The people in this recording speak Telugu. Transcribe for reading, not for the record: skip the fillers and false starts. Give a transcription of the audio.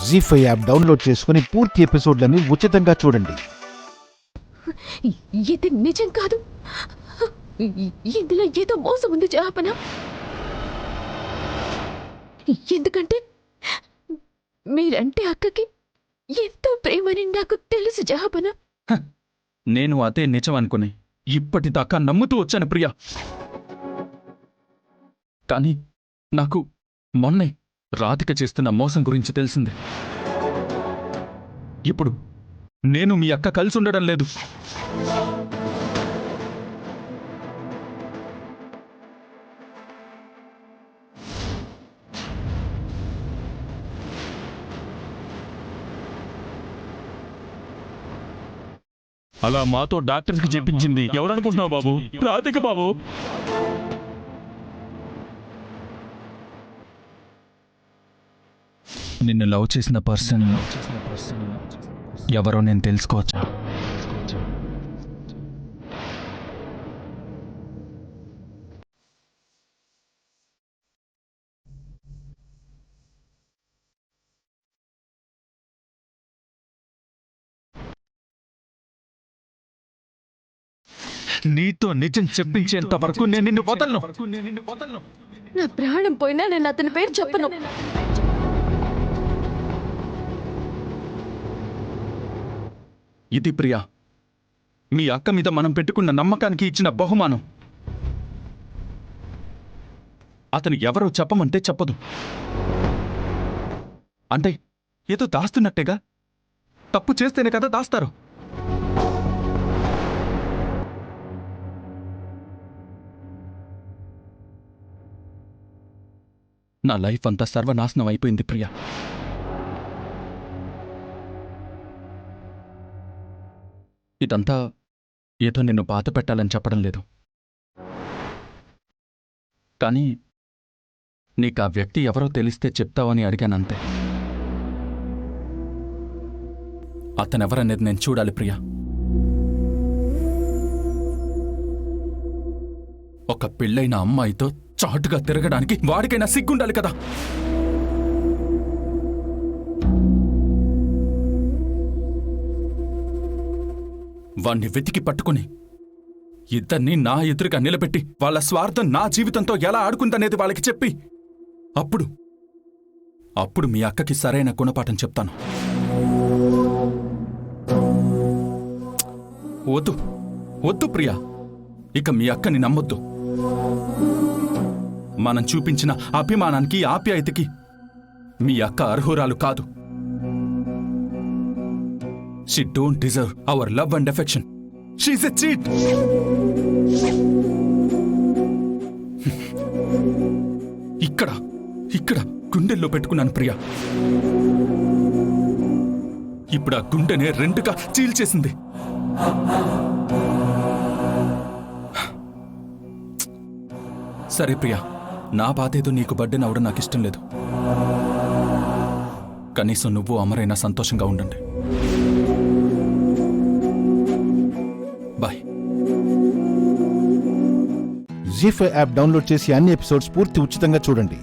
జీ5 యాప్ డౌన్లోడ్ చేసుకుని పూర్తి ఎపిసోడ్లని ఉచితంగా చూడండి. ఇది నిజం కాదు. ఇందులో ఏదో మోసం ఉంది జాపన. ఎందుకంటే మీరంటే అక్కకి ఎంతో ప్రేమని నాకు తెలుసు జాపన. నేను అదే నిజం అనుకుని ఇప్పటిదాకా నమ్ముతూ వచ్చాను ప్రియా. కానీ నాకు మొన్నే రాధిక చేస్తున్న మోసం గురించి తెలిసింది. ఇప్పుడు నేను మీ అక్క కలిసి ఉండడం లేదు. అలా మాతో డాక్టర్కి చెప్పించింది ఎవరనుకుంటున్నావు బాబు? రాధిక బాబు. నిన్ను లవ్ చేసిన పర్సన్ ఎవరో నేను తెలుసుకోవచ్చా? నీతో నిజం చెప్పించేంత వరకు నేను నిన్ను వదలను. నా ప్రాణం పోయినా నేను అతని పేరు చెప్పను. ఇది ప్రియా, మీ అక్క మీద మనం పెట్టుకున్న నమ్మకానికి ఇచ్చిన బహుమానం. అతను ఎవరో చెప్పమంటే చెప్పదు. అంటే ఏదో దాస్తున్నట్టేగా. తప్పు చేస్తేనే కదా దాస్తారు. నా లైఫ్ అంతా సర్వనాశనం అయిపోయింది ప్రియా. ఇదంతా ఏదో నిన్ను బాధ పెట్టాలని చెప్పడం లేదు. కానీ నీకు ఆ వ్యక్తి ఎవరో తెలిస్తే చెప్తావని అడిగానంతే. అతనెవరనేది నేను చూడాలి ప్రియా. ఒక పెళ్ళైన అమ్మాయితో చాటుగా తిరగడానికి వాడికైనా సిగ్గుండాలి కదా. వాణ్ణి వెతికి పట్టుకుని ఇద్దరినీ నా ఎదురుగా నిలబెట్టి వాళ్ళ స్వార్థం నా జీవితంతో ఎలా ఆడుకుందనేది వాళ్ళకి చెప్పి అప్పుడు మీ అక్కకి సరైన గుణపాఠం చెప్తాను. వద్దు వద్దు ప్రియా, ఇక మీ అక్కని నమ్మొద్దు. మనం చూపించిన అభిమానానికి ఆప్యాయతకి మీ అక్క అర్హురాలు కాదు. She don't deserve our love and affection. She's a cheat. ఇక్కడ గుండెల్లో పెట్టుకున్నాను ప్రియా. ఇప్పుడు ఆ గుండెనే రెండుగా చీల్చేసింది. సరే ప్రియా, నా బాధేదో నీకు బర్త్డే అవడం నాకు ఇష్టం లేదు. కనీసం నువ్వు అమరైనా సంతోషంగా ఉండండి. బాయ్. జీ5 యాప్ డౌన్లోడ్ చేసి అన్ని ఎపిసోడ్స్ పూర్తి ఉచితంగా చూడండి.